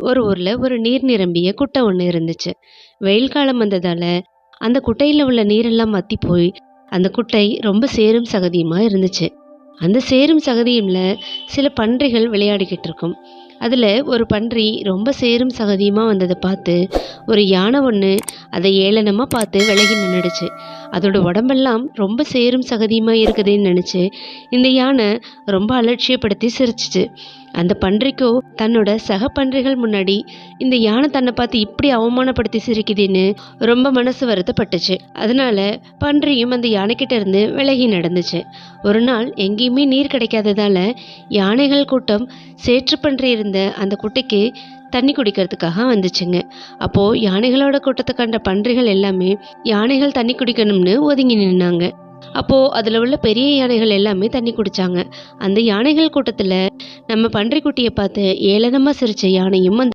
ஒரு ஊர்ல ஒரு நீர் நிரம்பிய குட்டை ஒண்ணு இருந்துச்சு. வெயில் காலம் வந்ததால அந்த குட்டையில உள்ள நீரெல்லாம் வத்தி போய் அந்த குட்டை ரொம்ப சேரும் சகதியுமா இருந்துச்சு. அந்த சேரும் சகதியும்ல சில பன்றிகள் விளையாடிக்கிட்டு இருக்கும். அதுல ஒரு பன்றி ரொம்ப சேரும் சகதியுமா வந்ததை பார்த்து ஒரு யானை ஒண்ணு அதை ஏளனமா பார்த்து விலகி நின்னுடுச்சு. அதோட உடம்பெல்லாம் ரொம்ப சேரும் சகதியுமா இருக்குதுன்னு நினைச்சு இந்த யானை ரொம்ப அலட்சியப்படுத்தி சிரிச்சுச்சு. அந்த பன்றிக்கோ தன்னோட சக பன்றிகள் முன்னாடி இந்த யானை தன்னை பார்த்து இப்படி அவமானப்படுத்தி சிரிக்குதுன்னு ரொம்ப மனசு வருத்தப்பட்டுச்சு. அதனால பன்றியும் அந்த யானைக்கிட்ட இருந்து விலகி நடந்துச்சு. ஒரு நாள் எங்கேயுமே நீர் கிடைக்காததால யானைகள் கூட்டம் சேற்று பன்றி இருந்த அந்த குட்டைக்கு தண்ணி குடிக்கிறதுக்காக வந்துச்சுங்க. அப்போ யானைகளோட கூட்டத்தை கண்ட பன்றிகள் எல்லாமே யானைகள் தண்ணி குடிக்கணும்னு ஒதுங்கி நின்னாங்க. அப்போ அதுல உள்ள பெரிய யானைகள் எல்லாமே தண்ணி குடிச்சாங்க. அந்த யானைகள் கூட்டத்துல நம்ம பன்றிக்குட்டியை பார்த்து ஏளனமா சிரிச்ச யானையும்